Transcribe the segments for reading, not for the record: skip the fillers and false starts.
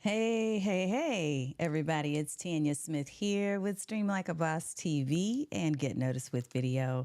Hey, everybody. It's Tanya Smith here with Stream Like a Boss TV and Get Noticed with Video.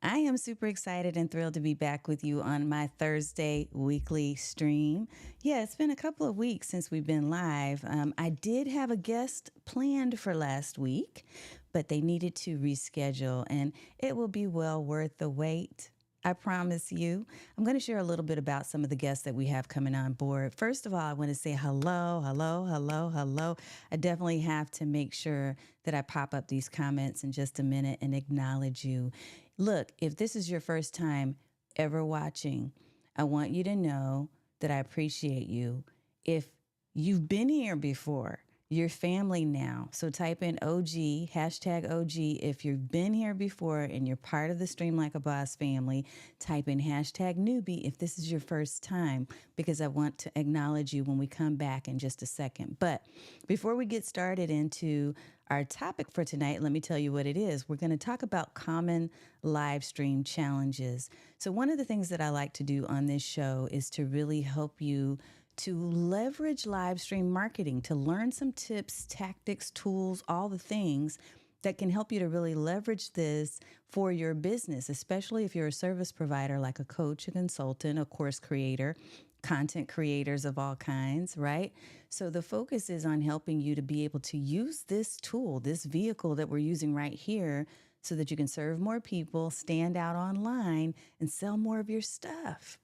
I am super excited and thrilled to be back with you on my Thursday weekly stream. Yeah, it's been a couple of weeks since we've been live. I did have a guest planned for last week, but they needed to reschedule, and it will be well worth the wait. I promise you. I'm going to share a little bit about some of the guests that we have coming on board. First of all, I want to say hello. I definitely have to make sure that I pop up these comments in just a minute and acknowledge you. Look, if this is your first time ever watching, I want you to know that I appreciate you. If you've been here before, you're family now. So type in OG, hashtag OG. If you've been here before and you're part of the Stream Like a Boss family, type in hashtag newbie if this is your first time, because I want to acknowledge you when we come back in just a second. But before we get started into our topic for tonight, let me tell you what it is. We're going to talk about common live stream challenges. So one of the things that I like to do on this show is to really help you to leverage live stream marketing, to learn some tips, tactics, tools, all the things that can help you to really leverage this for your business, especially if you're a service provider like a coach, a consultant, a course creator, content creators of all kinds, right? So the focus is on helping you to be able to use this tool, this vehicle that we're using right here, so that you can serve more people, stand out online, and sell more of your stuff.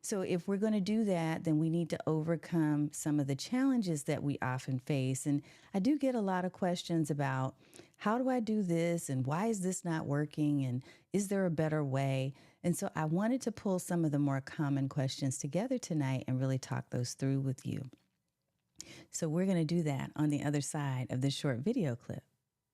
So if we're going to do that, then we need to overcome some of the challenges that we often face. And I do get a lot of questions about how do I do this and why is this not working and is there a better way? And so I wanted to pull some of the more common questions together tonight and really talk those through with you. So we're going to do that on the other side of this short video clip.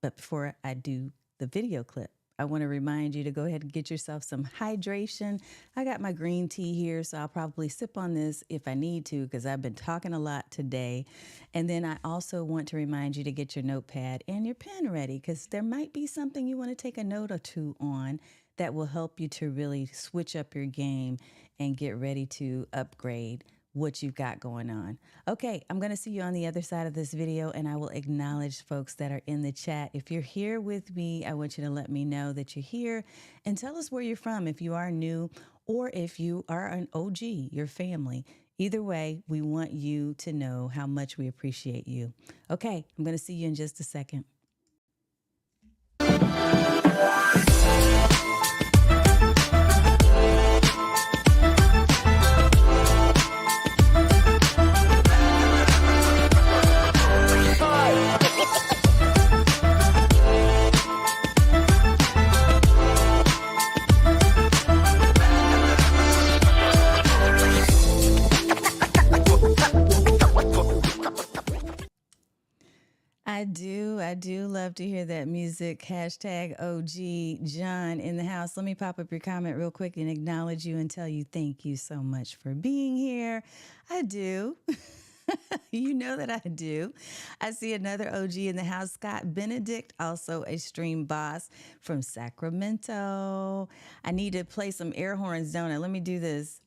But before I do the video clip, I want to remind you to go ahead and get yourself some hydration. I got my green tea here, so I'll probably sip on this if I need to because I've been talking a lot today. And then I also want to remind you to get your notepad and your pen ready because there might be something you want to take a note or two on that will help you to really switch up your game and get ready to upgrade what you've got going on. Okay, I'm going to see you on the other side of this video, and I will acknowledge folks that are in the chat. If you're here with me, I want you to let me know that you're here and tell us where you're from if you are new or if you are an OG, your family. Either way, we want you to know how much we appreciate you. Okay, I'm going to see you in just a second. I do love to hear that music. Hashtag OG John in the house. Let me pop up your comment real quick and acknowledge you and tell you thank you so much for being here. I do. You know that I do. I see another OG in the house, Scott Benedict, also a stream boss from Sacramento. I need to play some air horns, don't I? Let me do this.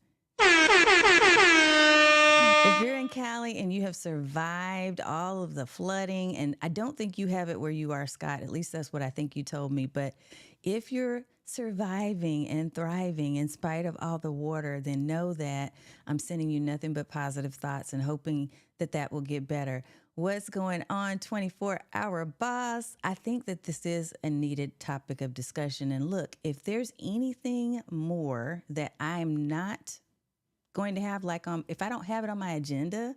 If you're in Cali and you have survived all of the flooding, and I don't think you have it where you are, Scott, at least that's what I think you told me, but if you're surviving and thriving in spite of all the water, then know that I'm sending you nothing but positive thoughts and hoping that that will get better. What's going on, 24-hour boss? I think that this is a needed topic of discussion. And look, if there's anything more that I'm not going to have, like if I don't have it on my agenda,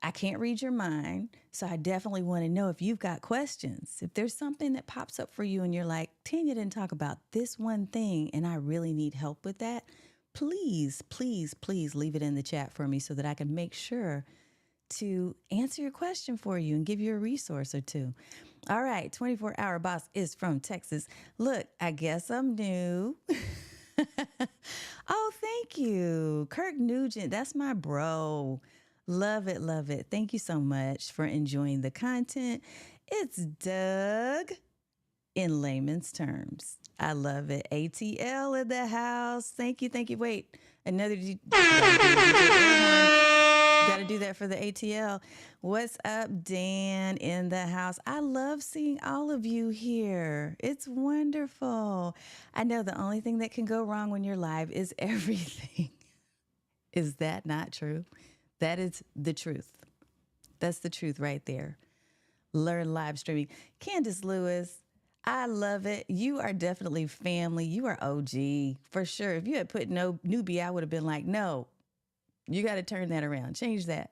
I can't read your mind. So I definitely want to know if you've got questions. If there's something that pops up for you and you're like, Tanya didn't talk about this one thing and I really need help with that, please leave it in the chat for me so that I can make sure to answer your question for you and give you a resource or two. All right, 24-hour boss is from Texas. Look, I guess I'm new. Oh, thank you. Kirk Nugent, that's my bro. Love it, love it. Thank you so much for enjoying the content. It's Doug in layman's terms. I love it. ATL in the house. Thank you. Wait, another Got to do that for the ATL. What's up, Dan in the house? I love seeing all of you here. It's wonderful. I know the only thing that can go wrong when you're live is everything. Is that not true? That is the truth. That's the truth right there. Learn live streaming. Candace Lewis, I love it. You are definitely family. You are OG for sure. If you had put no newbie, I would have been like, no, you got to turn that around. Change that.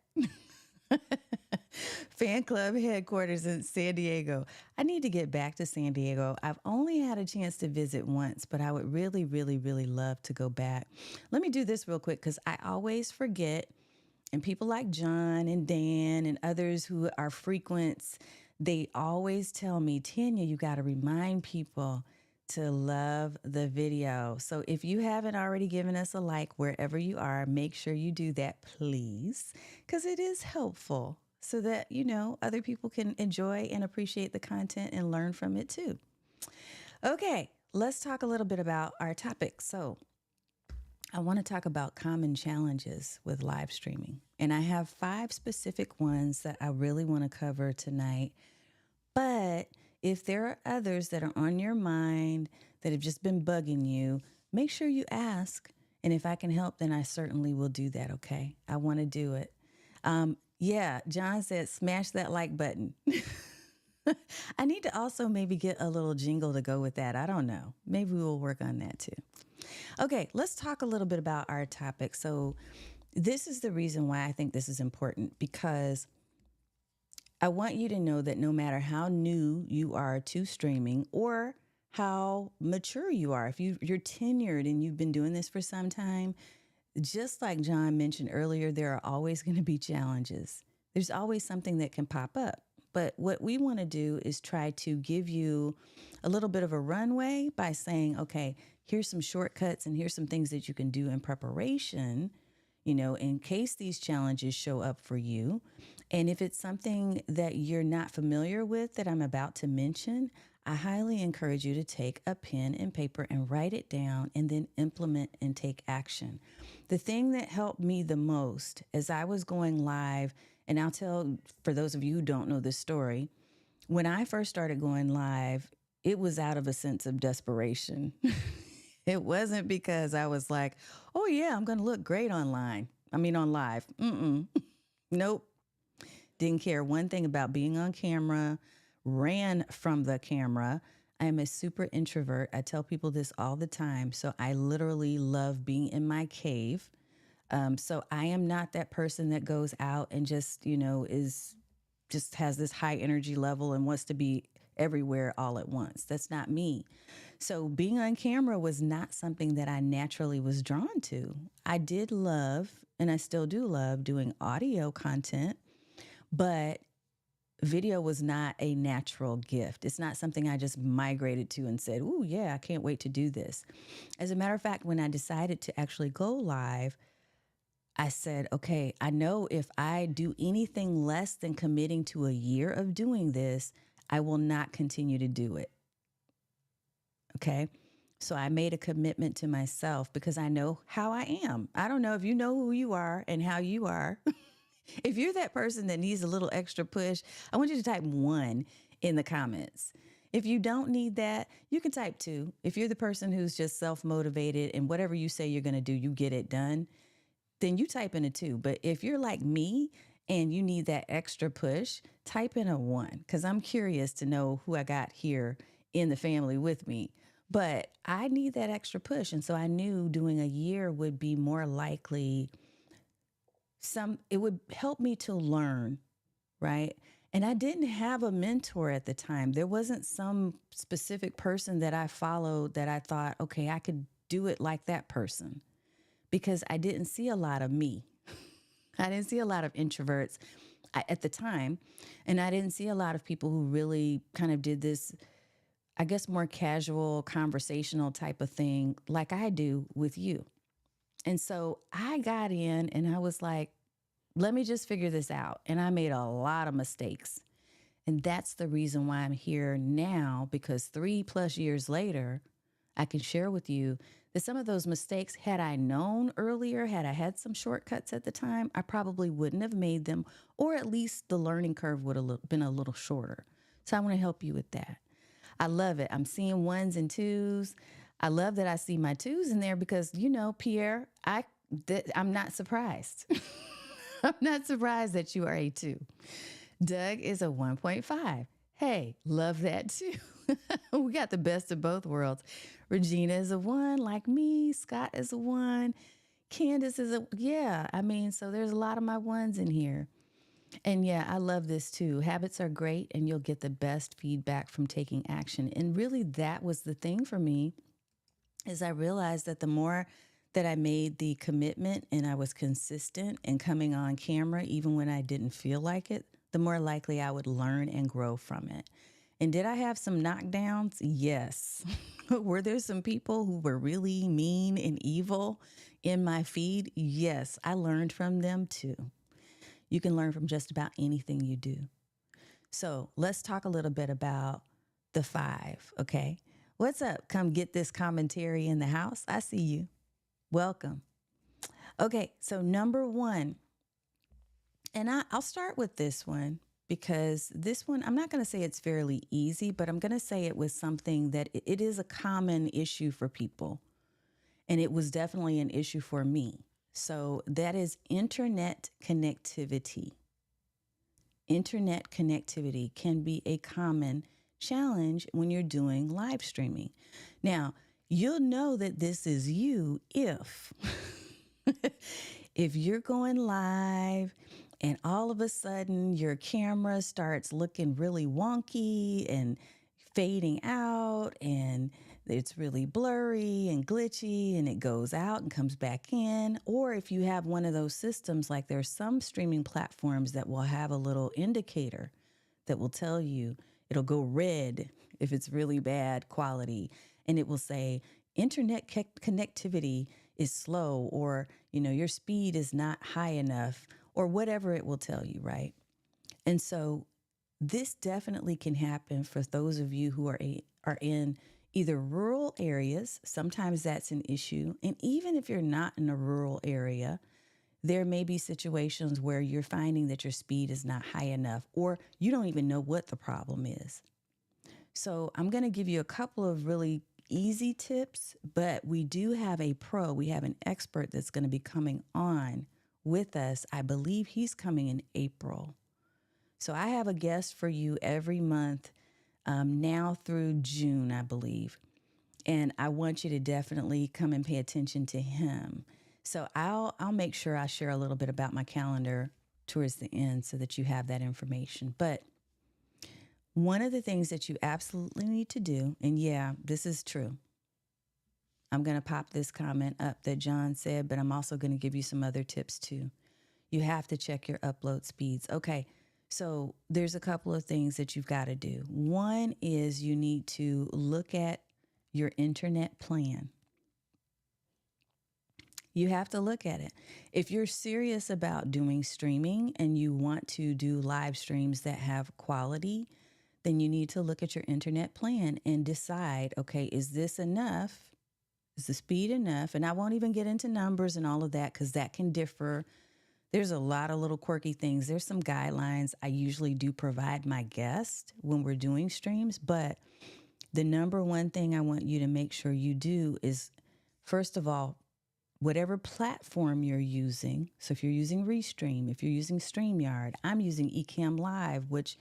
Fan club headquarters in San Diego. I need to get back to San Diego. I've only had a chance to visit once, but I would really, really, really love to go back. Let me do this real quick because I always forget. And people like John and Dan and others who are frequents, they always tell me, Tanya, you got to remind people to love the video. So if you haven't already given us a like wherever you are, make sure you do that, please, because it is helpful so that, you know, other people can enjoy and appreciate the content and learn from it too. Okay, let's talk a little bit about our topic. So I want to talk about common challenges with live streaming. And I have 5 specific ones that I really want to cover tonight. But if there are others that are on your mind that have just been bugging you, make sure you ask. And if I can help, then I certainly will do that, okay? I want to do it. Yeah, John said, smash that like button. I need to also maybe get a little jingle to go with that. I don't know. Maybe we'll work on that too. Okay, let's talk a little bit about our topic. So this is the reason why I think this is important, because I want you to know that no matter how new you are to streaming or how mature you are, if you're tenured and you've been doing this for some time, just like John mentioned earlier, there are always going to be challenges. There's always something that can pop up. But what we want to do is try to give you a little bit of a runway by saying, okay, here's some shortcuts and here's some things that you can do in preparation, you know, in case these challenges show up for you. And if it's something that you're not familiar with that I'm about to mention, I highly encourage you to take a pen and paper and write it down and then implement and take action. The thing that helped me the most as I was going live, and I'll tell for those of you who don't know this story, when I first started going live, it was out of a sense of desperation. It wasn't because I was like, oh yeah, I'm going to look great on live. Nope. Didn't care one thing about being on camera, ran from the camera. I'm a super introvert. I tell people this all the time. So I literally love being in my cave. So I am not that person that goes out and just, you know, just has this high energy level and wants to be everywhere all at once. That's not me. So being on camera was not something that I naturally was drawn to. I did love, and I still do love, doing audio content, but video was not a natural gift. It's not something I just migrated to and said, "Ooh, yeah, I can't wait to do this." As a matter of fact, when I decided to actually go live, I said, okay, I know if I do anything less than committing to a year of doing this, I will not continue to do it. Okay. So I made a commitment to myself because I know how I am. I don't know if you know who you are and how you are. If you're that person that needs a little extra push, I want you to type 1 in the comments. If you don't need that, you can type 2. If you're the person who's just self-motivated and whatever you say you're going to do, you get it done, then you type in a 2. But if you're like me and you need that extra push, type in a 1, because I'm curious to know who I got here in the family with me. But I need that extra push. And so I knew doing a year would be more likely it would help me to learn, right? And I didn't have a mentor at the time. There wasn't some specific person that I followed that I thought, okay, I could do it like that person, because I didn't see a lot of me. I didn't see a lot of introverts at the time. And I didn't see a lot of people who really kind of did this, I guess, more casual, conversational type of thing like I do with you. And so I got in and I was like, let me just figure this out. And I made a lot of mistakes. And that's the reason why I'm here now, because 3+ years later, I can share with you that some of those mistakes, had I known earlier, had I had some shortcuts at the time, I probably wouldn't have made them, or at least the learning curve would have been a little shorter. So I want to help you with that. I love it. I'm seeing ones and twos. I love that I see my twos in there because, Pierre, I'm not surprised. I'm not surprised that you are a two. Doug is a 1.5. Hey, love that too. We got the best of both worlds. Regina is a one, like me. Scott is a one. Candace is yeah. I mean, so there's a lot of my ones in here. And yeah, I love this too. Habits are great, and you'll get the best feedback from taking action. And really, that was the thing for me, is I realized that the more that I made the commitment and I was consistent in coming on camera, even when I didn't feel like it, the more likely I would learn and grow from it. And did I have some knockdowns? Yes. Were there some people who were really mean and evil in my feed? Yes, I learned from them too. You can learn from just about anything you do. So let's talk a little bit about the five, okay? What's up? Come get this commentary in the house. I see you. Welcome. Okay, so number one, and I'll start with this one because this one, I'm not going to say it's fairly easy, but I'm going to say it was something that it is a common issue for people. And it was definitely an issue for me. So that is internet connectivity. Internet connectivity can be a common challenge when you're doing live streaming. Now, you'll know that this is you if if you're going live and all of a sudden your camera starts looking really wonky and fading out and it's really blurry and glitchy and it goes out and comes back in. Or if you have one of those systems, like there's some streaming platforms that will have a little indicator that will tell you, it'll go red if it's really bad quality. And it will say internet connectivity is slow, or, your speed is not high enough, or whatever it will tell you, right? And so this definitely can happen for those of you who are in either rural areas. Sometimes that's an issue. And even if you're not in a rural area, there may be situations where you're finding that your speed is not high enough, or you don't even know what the problem is. So I'm going to give you a couple of really easy tips, but we do have a pro. We have an expert that's going to be coming on with us. I believe he's coming in April. So I have a guest for you every month now through June, I believe. And I want you to definitely come and pay attention to him. So I'll make sure I share a little bit about my calendar towards the end so that you have that information. But one of the things that you absolutely need to do, and yeah, this is true. I'm going to pop this comment up that John said, but I'm also going to give you some other tips too. You have to check your upload speeds. Okay. So there's a couple of things that you've got to do. One is you need to look at your internet plan. You have to look at it. If you're serious about doing streaming and you want to do live streams that have quality, then you need to look at your internet plan and decide, okay, is this enough? Is the speed enough? And I won't even get into numbers and all of that because that can differ. There's a lot of little quirky things. There's some guidelines I usually do provide my guests when we're doing streams. But the number one thing I want you to make sure you do is, first of all, whatever platform you're using. So if you're using Restream, if you're using StreamYard, I'm using Ecamm Live, which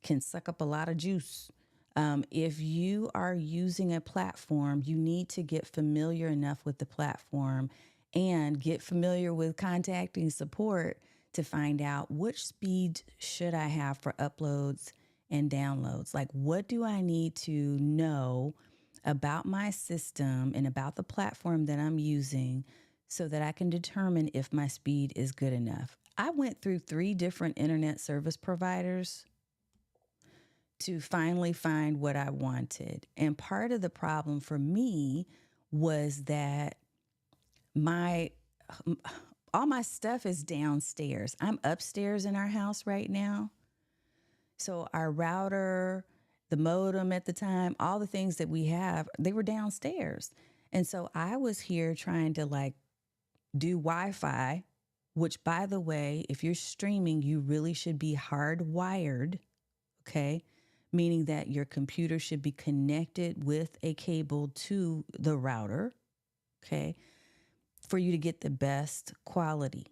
can suck up a lot of juice. If you are using a platform, you need to get familiar enough with the platform and get familiar with contacting support to find out which speed should I have for uploads and downloads. Like, what do I need to know about my system and about the platform that I'm using so that I can determine if my speed is good enough? I went through 3 different internet service providers to finally find what I wanted. And part of the problem for me was that all my stuff is downstairs. I'm upstairs in our house right now. So our router, the modem at the time, all the things that we have, they were downstairs. And so I was here trying to like do Wi-Fi, which by the way, if you're streaming, you really should be hardwired, okay? Meaning that your computer should be connected with a cable to the router, okay? For you to get the best quality.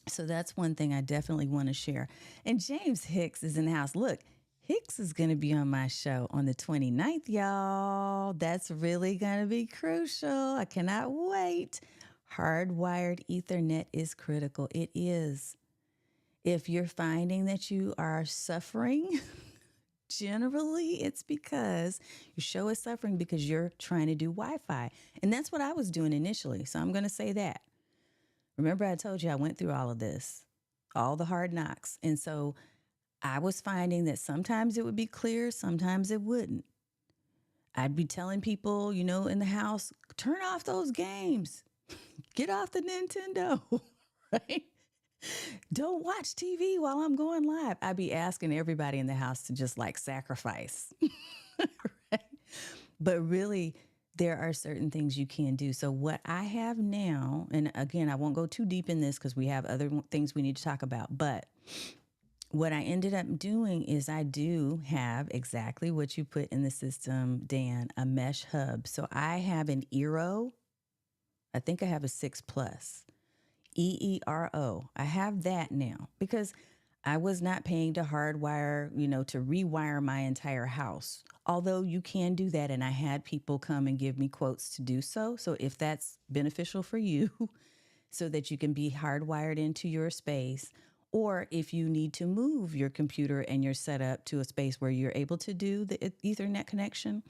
So that's one thing I definitely want to share. And James Hicks is in the house. Look, Hicks is going to be on my show on the 29th, y'all. That's really going to be crucial. I cannot wait. Hardwired Ethernet is critical. It is. If you're finding that you are suffering, generally it's because your show is suffering because you're trying to do Wi-Fi. And that's what I was doing initially. So I'm going to say that. Remember, I told you I went through all of this, all the hard knocks. And so I was finding that sometimes it would be clear, sometimes it wouldn't. I'd be telling people, in the house, turn off those games, get off the Nintendo, right? Don't watch TV while I'm going live. I'd be asking everybody in the house to just like sacrifice, right? But really, there are certain things you can do. So what I have now, and again, I won't go too deep in this because we have other things we need to talk about, but what I ended up doing is I do have exactly what you put in the system, Dan, a mesh hub. So I have an Eero. I think I have a 6 Plus, EERO. I have that now because I was not paying to hardwire, to rewire my entire house. Although you can do that. And I had people come and give me quotes to do so. So if that's beneficial for you, so that you can be hardwired into your space, or if you need to move your computer and your setup to a space where you're able to do the Ethernet connection,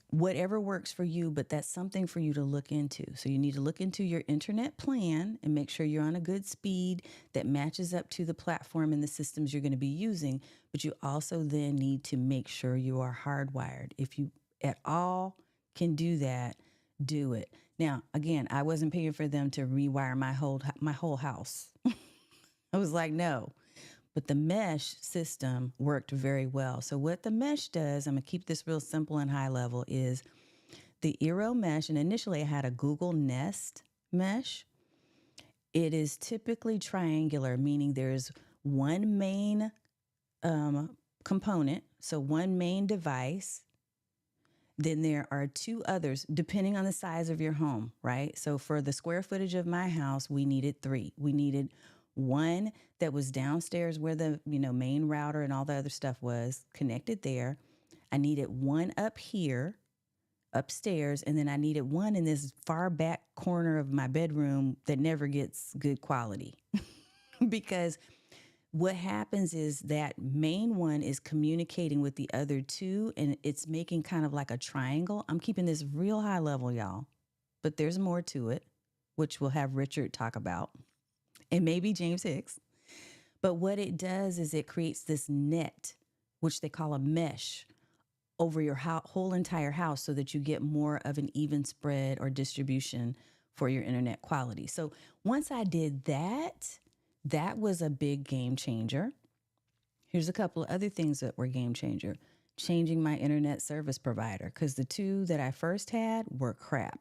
whatever works for you, but that's something for you to look into. So you need to look into your internet plan and make sure you're on a good speed that matches up to the platform and the systems you're going to be using. But you also then need to make sure you are hardwired. If you at all can do that, do it. Now, again, I wasn't paying for them to rewire my whole house. I was like, no. But the mesh system worked very well. So what the mesh does, I'm going to keep this real simple and high level, is the Eero mesh. And initially I had a Google Nest mesh. It is typically triangular, meaning there's one main component, so one main device. Then there are 2 others, depending on the size of your home, right? So for the square footage of my house, we needed 3. We needed one that was downstairs where the main router and all the other stuff was connected there. I needed one up here upstairs, and then I needed one in this far back corner of my bedroom that never gets good quality. Because what happens is that main one is communicating with the other 2, and it's making kind of like a triangle. I'm keeping this real high level, y'all, but there's more to it, which we'll have Richard talk about, and maybe James Hicks. But what it does is it creates this net, which they call a mesh, over your whole entire house so that you get more of an even spread or distribution for your internet quality. So once I did that, that was a big game changer. Here's a couple of other things that were game changer. Changing my internet service provider, because the 2 that I first had were crap.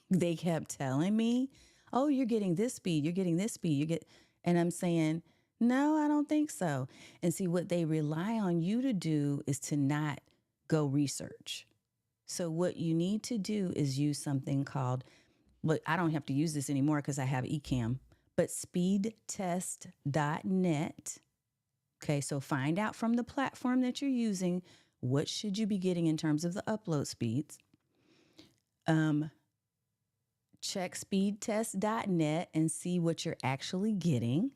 They kept telling me, oh, you're getting this speed, you're getting this speed, and I'm saying, no, I don't think so. And see, what they rely on you to do is to not go research. So what you need to do is use something called, look, I don't have to use this anymore because I have Ecamm, but speedtest.net. Okay, so find out from the platform that you're using, what should you be getting in terms of the upload speeds. Check speedtest.net and see what you're actually getting.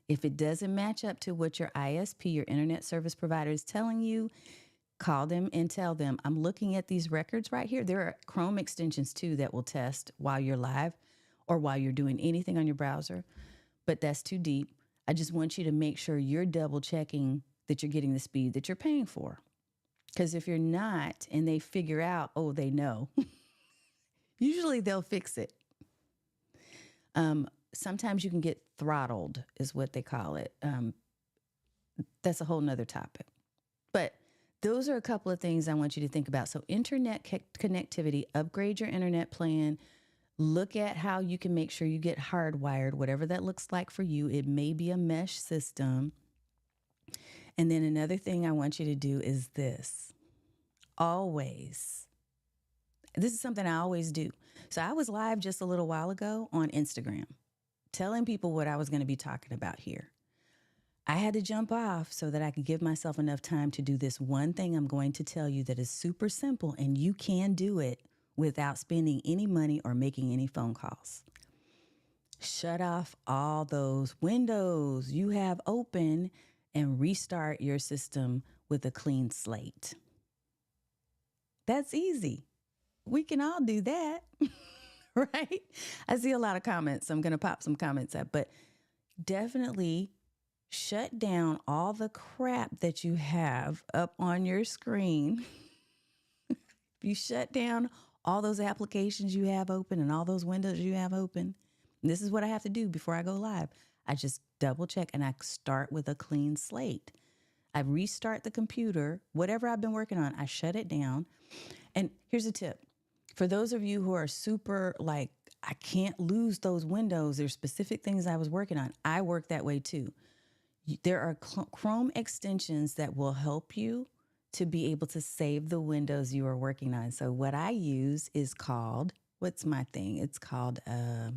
If it doesn't match up to what your ISP, your internet service provider, is telling you, call them and tell them, I'm looking at these records right here. There are Chrome extensions too that will test while you're live or while you're doing anything on your browser, but that's too deep. I just want you to make sure you're double checking that you're getting the speed that you're paying for. Because if you're not and they figure out, oh, they know, usually they'll fix it. Sometimes you can get throttled is what they call it. That's a whole nother topic. But those are a couple of things I want you to think about. So, internet connectivity, upgrade your internet plan. Look at how you can make sure you get hardwired, whatever that looks like for you. It may be a mesh system. And then another thing I want you to do is this always. This is something I always do. So, I was live just a little while ago on Instagram telling people what I was going to be talking about here. I had to jump off so that I could give myself enough time to do this one thing I'm going to tell you that is super simple, and you can do it without spending any money or making any phone calls. Shut off all those windows you have open and restart your system with a clean slate. That's easy. We can all do that, right? I see a lot of comments. I'm going to pop some comments up, but definitely shut down all the crap that you have up on your screen. If you shut down all those applications you have open and all those windows you have open, this is what I have to do before I go live. I just double check and I start with a clean slate. I restart the computer, whatever I've been working on, I shut it down. And here's a tip. For those of you who are super like, I can't lose those windows, there's specific things I was working on. I work that way too. There are Chrome extensions that will help you to be able to save the windows you are working on. So what I use is called, what's my thing? It's called, I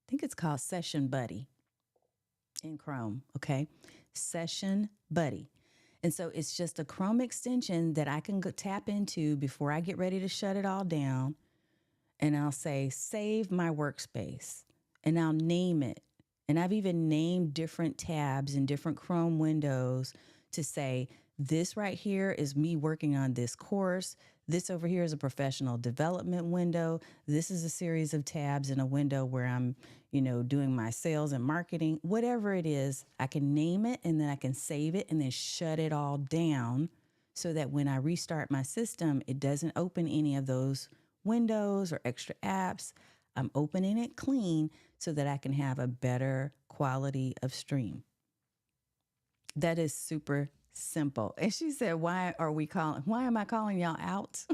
think it's called Session Buddy in Chrome, okay? Session Buddy. And so it's just a Chrome extension that I can tap into before I get ready to shut it all down. And I'll say, save my workspace. And I'll name it. And I've even named different tabs in different Chrome windows to say, this right here is me working on this course. This over here is a professional development window. This is a series of tabs in a window where I'm, doing my sales and marketing. Whatever it is, I can name it and then I can save it and then shut it all down so that when I restart my system, it doesn't open any of those windows or extra apps. I'm opening it clean so that I can have a better quality of stream. That is super simple. And she said, why am I calling y'all out?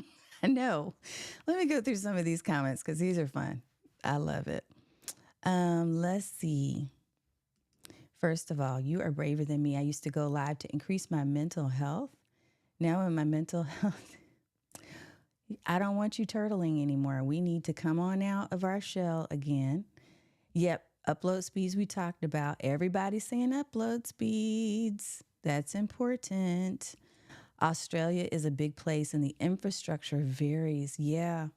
I know. Let me go through some of these comments because these are fun. I love it. Let's see. First of all, you are braver than me. I used to go live to increase my mental health. Now in my mental health, I don't want you turtling anymore. We need to come on out of our shell again. Yep, upload speeds we talked about. Everybody's saying upload speeds. That's important. Australia is a big place and the infrastructure varies. Yeah.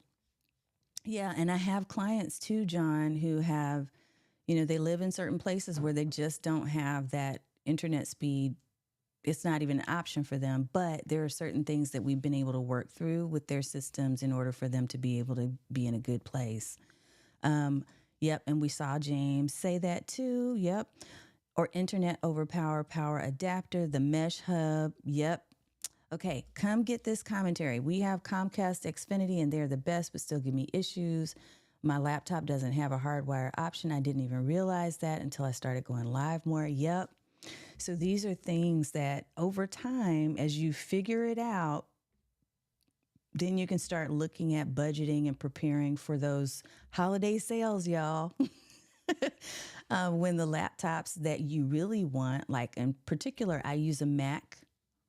Yeah, and I have clients too, John, who have, they live in certain places where they just don't have that internet speed. It's not even an option for them, but there are certain things that we've been able to work through with their systems in order for them to be able to be in a good place. Yep. And we saw James say that too. Yep. Or internet over power adapter, the mesh hub. Yep. Okay. Come get this commentary. We have Comcast Xfinity and they're the best, but still give me issues. My laptop doesn't have a hardwire option. I didn't even realize that until I started going live more. Yep. So these are things that over time, as you figure it out, then you can start looking at budgeting and preparing for those holiday sales, y'all. When the laptops that you really want, like in particular, I use a Mac,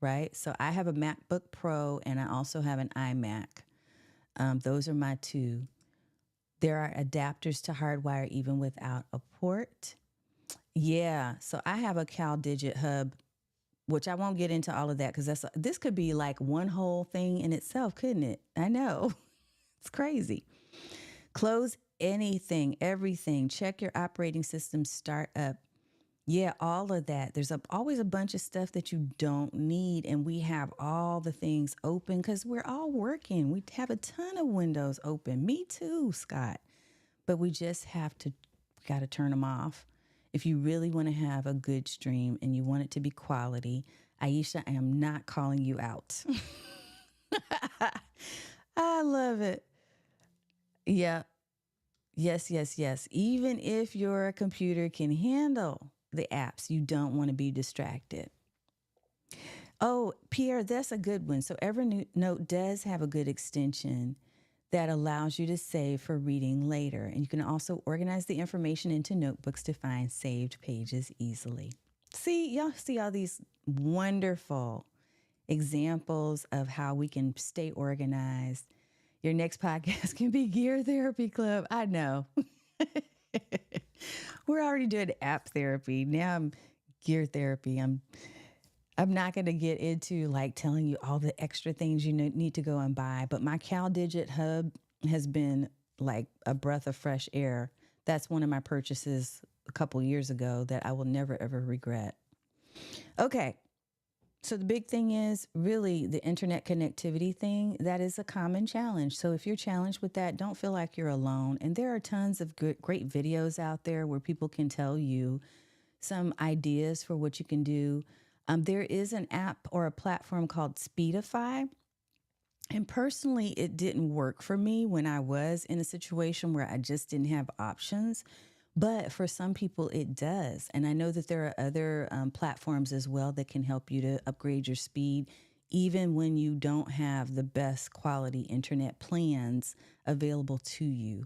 right? So I have a MacBook Pro and I also have an iMac. Those are my two. There are adapters to hardwire even without a port. Yeah, so I have a CalDigit hub, which I won't get into all of that because this could be like one whole thing in itself, couldn't it? I know. It's crazy. Close anything, everything. Check your operating system startup. Yeah, all of that. There's always a bunch of stuff that you don't need, and we have all the things open because we're all working. We have a ton of windows open. Me too, Scott. But we just got to turn them off. If you really want to have a good stream and you want it to be quality, Aisha, I am not calling you out. I love it. Yeah. Yes, yes, yes. Even if your computer can handle the apps, you don't want to be distracted. Oh, Pierre, that's a good one. So Evernote does have a good extension that allows you to save for reading later. And you can also organize the information into notebooks to find saved pages easily. See, y'all see all these wonderful examples of how we can stay organized. Your next podcast can be Gear Therapy Club. I know. We're already doing app therapy. Now I'm gear therapy. I'm not going to get into like telling you all the extra things you need to go and buy, but my CalDigit hub has been like a breath of fresh air. That's one of my purchases a couple years ago that I will never ever regret. Okay. So the big thing is really the internet connectivity thing. That is a common challenge. So if you're challenged with that, don't feel like you're alone. And there are tons of great videos out there where people can tell you some ideas for what you can do. There is an app or a platform called Speedify. And personally, it didn't work for me when I was in a situation where I just didn't have options. But for some people, it does. And I know that there are other platforms as well that can help you to upgrade your speed, even when you don't have the best quality internet plans available to you.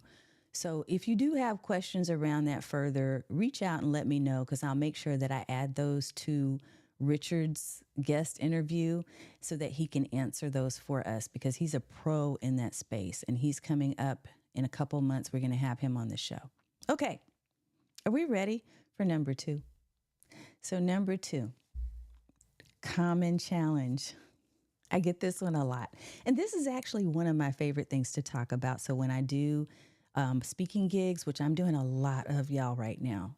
So if you do have questions around that further, reach out and let me know, because I'll make sure that I add those to Richard's guest interview so that he can answer those for us, because he's a pro in that space and he's coming up in a couple months. We're going to have him on the show. Okay. Are we ready for number 2? So number 2, common challenge. I get this one a lot. And this is actually one of my favorite things to talk about. So when I do speaking gigs, which I'm doing a lot of, y'all, right now,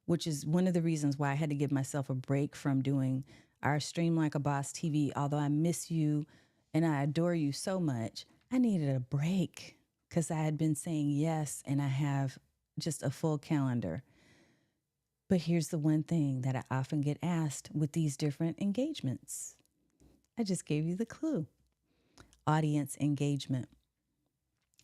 which is one of the reasons why I had to give myself a break from doing our Stream Like a Boss TV. Although I miss you and I adore you so much, I needed a break because I had been saying yes and I have just a full calendar. But here's the one thing that I often get asked with these different engagements. I just gave you the clue. Audience engagement.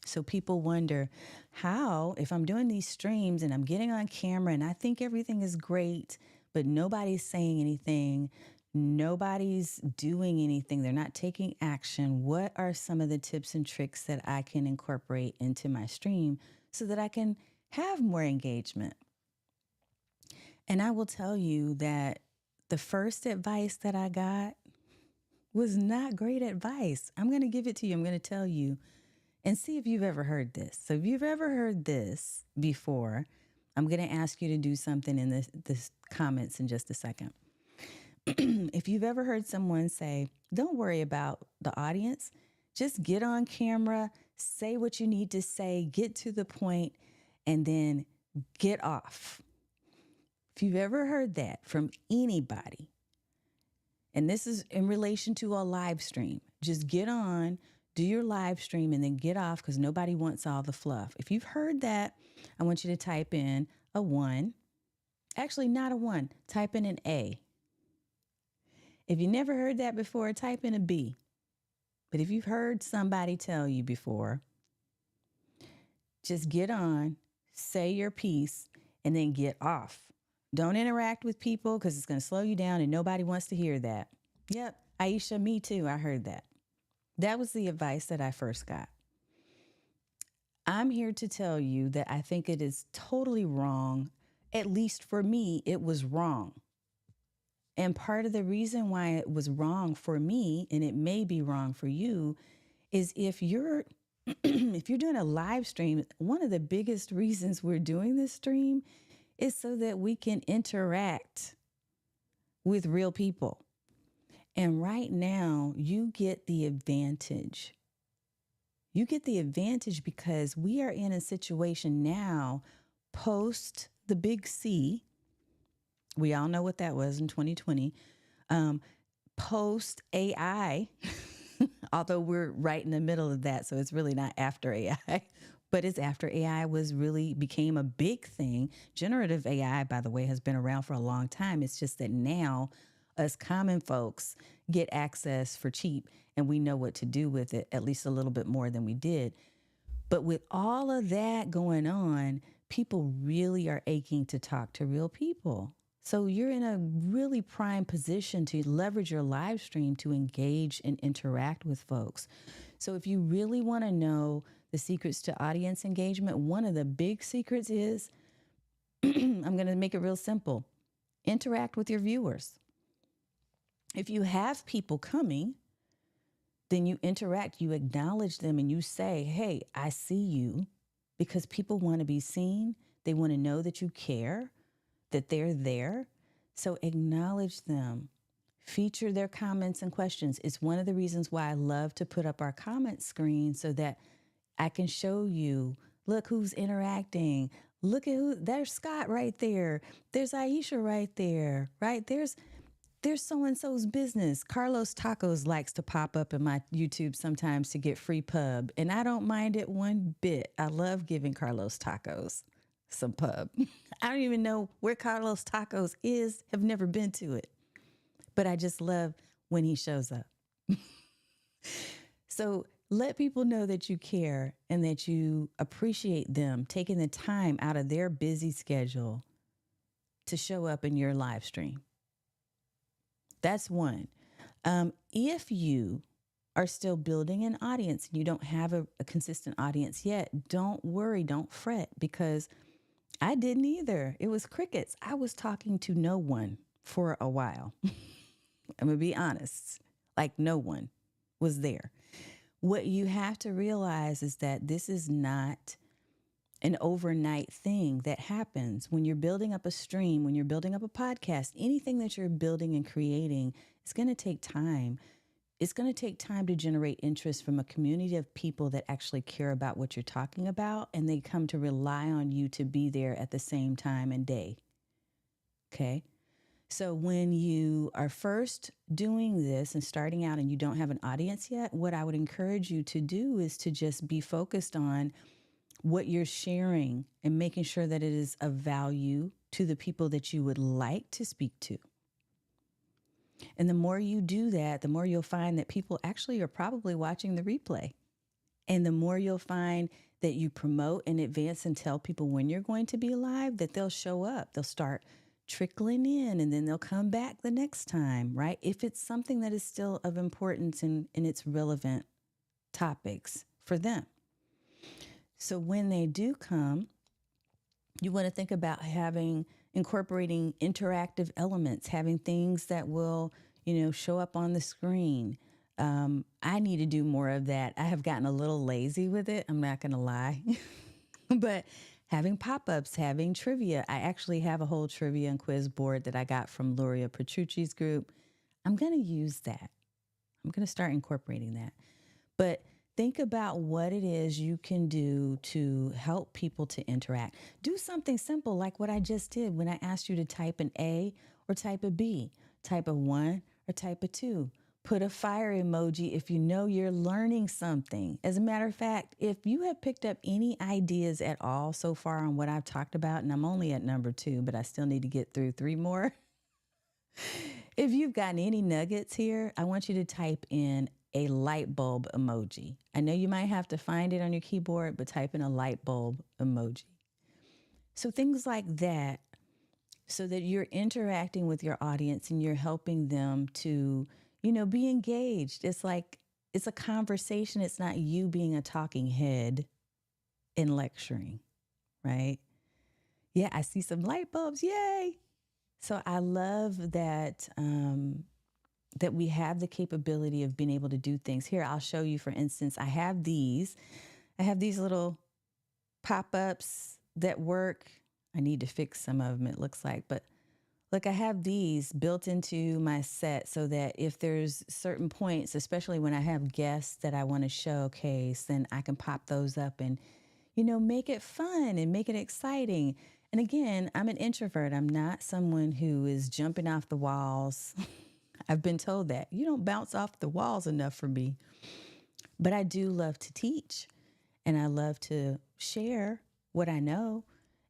So people wonder how, if I'm doing these streams and I'm getting on camera and I think everything is great, but nobody's saying anything, nobody's doing anything, they're not taking action, what are some of the tips and tricks that I can incorporate into my stream so that I can have more engagement? And I will tell you that the first advice that I got was not great advice. I'm going to give it to you. I'm going to tell you and see if you've ever heard this. So if you've ever heard this before, I'm going to ask you to do something in this comments in just a second. If you've ever heard someone say, don't worry about the audience, just get on camera, say what you need to say, get to the point, and then get off. If you've ever heard that from anybody, and this is in relation to a live stream, just get on, do your live stream, and then get off because nobody wants all the fluff. If you've heard that, I want you to type in a 1. Actually, not a 1. Type in an A. If you never heard that before, type in a B. But if you've heard somebody tell you before, just get on, say your piece, and then get off. Don't interact with people because it's going to slow you down and nobody wants to hear that. Yep, Aisha, me too. I heard that. That was the advice that I first got. I'm here to tell you that I think it is totally wrong. At least for me, it was wrong. And part of the reason why it was wrong for me, and it may be wrong for you, is if you're if you're doing a live stream, one of the biggest reasons we're doing this stream is so that we can interact with real people. And right now, you get the advantage. You get the advantage because we are in a situation now, post the big C. We all know what that was in 2020. Post AI, although we're right in the middle of that, so it's really not after AI. But it's after AI became a big thing. Generative AI, by the way, has been around for a long time. It's just that now us common folks get access for cheap and we know what to do with it, at least a little bit more than we did. But with all of that going on, people really are aching to talk to real people. So you're in a really prime position to leverage your live stream to engage and interact with folks. So if you really want to know the secrets to audience engagement, one of the big secrets is I'm going to make it real simple. Interact with your viewers. If you have people coming, then you interact, you acknowledge them, and you say, hey, I see you, because people want to be seen. They want to know that you care, that they're there. So acknowledge them, feature their comments and questions. It's one of the reasons why I love to put up our comment screen so that I can show you, look who's interacting. Look at who, there's Scott right there. There's Aisha right there, right? There's so-and-so's business. Carlos Tacos likes to pop up in my YouTube sometimes to get free pub, and I don't mind it one bit. I love giving Carlos Tacos some pub. I don't even know where Carlos Tacos is, have never been to it, but I just love when he shows up. So let people know that you care and that you appreciate them taking the time out of their busy schedule to show up in your live stream. That's one. If you are still building an audience and you don't have a consistent audience yet, don't worry, don't fret, because I didn't either. It was crickets. I was talking to no one for a while. I'm going to be honest, like no one was there. What you have to realize is that this is not an overnight thing that happens. When you're building up a stream, when you're building up a podcast, anything that you're building and creating, it's going to take time. It's going to take time to generate interest from a community of people that actually care about what you're talking about, and they come to rely on you to be there at the same time and day. Okay? So when you are first doing this and starting out and you don't have an audience yet, what I would encourage you to do is to just be focused on what you're sharing and making sure that it is of value to the people that you would like to speak to. And the more you do that, the more you'll find that people actually are probably watching the replay. And the more you'll find that you promote in advance and tell people when you're going to be live, that they'll show up. They'll start trickling in, and then they'll come back the next time, right? If it's something that is still of importance and it's relevant topics for them. So when they do come, you want to think about incorporating interactive elements, having things that will, show up on the screen. I need to do more of that. I have gotten a little lazy with it. I'm not going to lie, but having pop-ups, having trivia. I actually have a whole trivia and quiz board that I got from Luria Petrucci's group. I'm going to use that. I'm going to start incorporating that. But think about what it is you can do to help people to interact. Do something simple like what I just did when I asked you to type an A or type a B, type a 1 or type a 2. Put a fire emoji if you know you're learning something. As a matter of fact, if you have picked up any ideas at all so far on what I've talked about, and I'm only at number 2, but I still need to get through 3 more. If you've gotten any nuggets here, I want you to type in a light bulb emoji. I know you might have to find it on your keyboard, but type in a light bulb emoji. So things like that, so that you're interacting with your audience and you're helping them to, be engaged. It's like, it's a conversation. It's not you being a talking head and lecturing, right? Yeah, I see some light bulbs. Yay. So I love that, that we have the capability of being able to do things. Here, I'll show you, for instance, I have these little pop-ups that work. I need to fix some of them, it looks like, but look, I have these built into my set so that if there's certain points, especially when I have guests that I want to showcase, then I can pop those up and, make it fun and make it exciting. And again, I'm an introvert. I'm not someone who is jumping off the walls. I've been told that you don't bounce off the walls enough for me, but I do love to teach and I love to share what I know.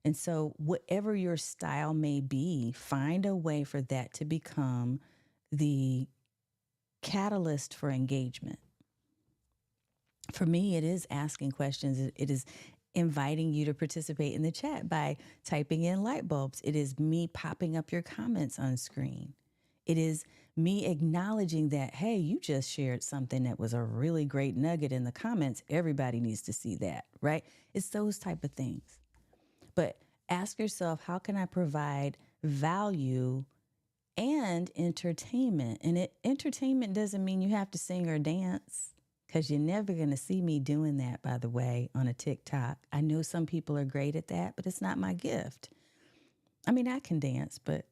And so whatever your style may be, find a way for that to become the catalyst for engagement. For me, it is asking questions. It is inviting you to participate in the chat by typing in light bulbs. It is me popping up your comments on screen. It is me acknowledging that, hey, you just shared something that was a really great nugget in the comments. Everybody needs to see that, right? It's those type of things. But ask yourself, how can I provide value and entertainment? And entertainment doesn't mean you have to sing or dance, because you're never going to see me doing that, by the way, on a TikTok. I know some people are great at that, but it's not my gift. I mean, I can dance, but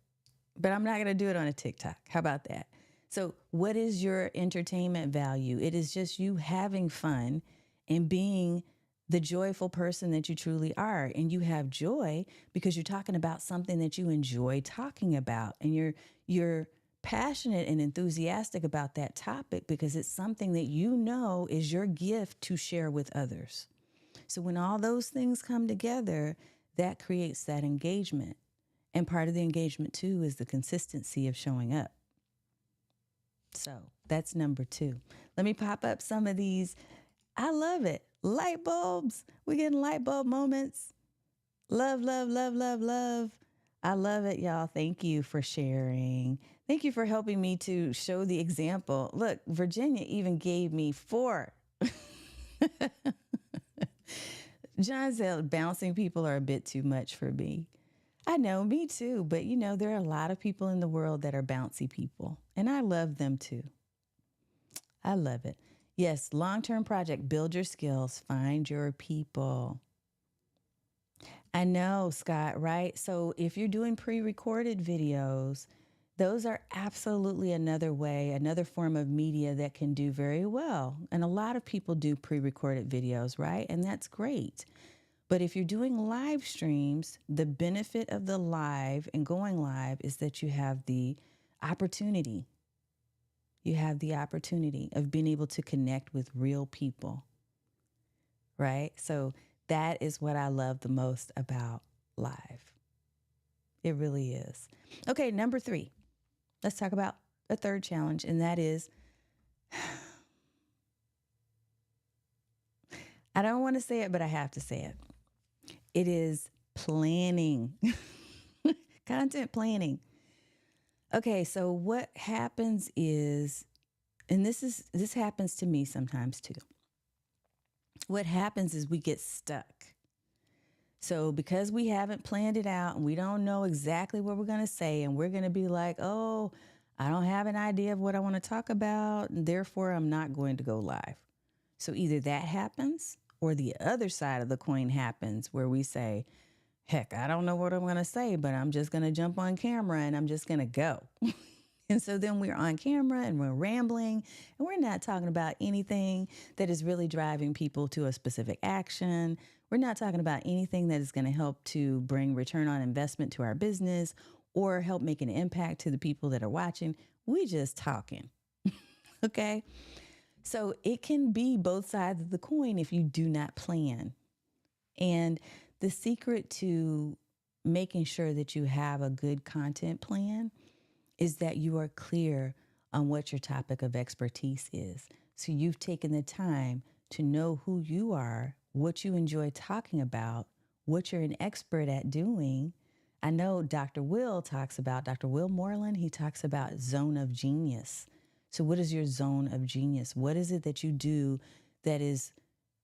I'm not going to do it on a TikTok. How about that? So what is your entertainment value? It is just you having fun and being the joyful person that you truly are. And you have joy because you're talking about something that you enjoy talking about. And you're passionate and enthusiastic about that topic because it's something that you know is your gift to share with others. So when all those things come together, that creates that engagement. And part of the engagement, too, is the consistency of showing up. So that's number 2. Let me pop up some of these. I love it. Light bulbs. We're getting light bulb moments. Love, love, love, love, love. I love it, y'all. Thank you for sharing. Thank you for helping me to show the example. Look, Virginia even gave me 4. John said bouncing people are a bit too much for me. I know, me too. But, there are a lot of people in the world that are bouncy people, and I love them too. I love it. Yes, long-term project, build your skills, find your people. I know, Scott, right? So if you're doing pre-recorded videos, those are absolutely another way, another form of media that can do very well. And a lot of people do pre-recorded videos, right? And that's great. But if you're doing live streams, the benefit of the live and going live is that you have the opportunity. You have the opportunity of being able to connect with real people, right? So that is what I love the most about live. It really is. Okay, number 3. Let's talk about a third challenge, and that is, I don't want to say it, but I have to say it. It is planning, content planning. Okay, so what happens is, and this happens to me sometimes too. What happens is we get stuck. So because we haven't planned it out and we don't know exactly what we're going to say, and we're going to be like, oh, I don't have an idea of what I want to talk about, and therefore I'm not going to go live. So either that happens or the other side of the coin happens where we say, heck, I don't know what I'm going to say, but I'm just going to jump on camera and I'm just going to go. And so then we're on camera and we're rambling and we're not talking about anything that is really driving people to a specific action. We're not talking about anything that is going to help to bring return on investment to our business or help make an impact to the people that are watching. We just talking. Okay. So it can be both sides of the coin if you do not plan. And the secret to making sure that you have a good content plan is that you are clear on what your topic of expertise is. So you've taken the time to know who you are, what you enjoy talking about, what you're an expert at doing. I know Dr. Will Moreland, he talks about zone of genius. So what is your zone of genius? What is it that you do that is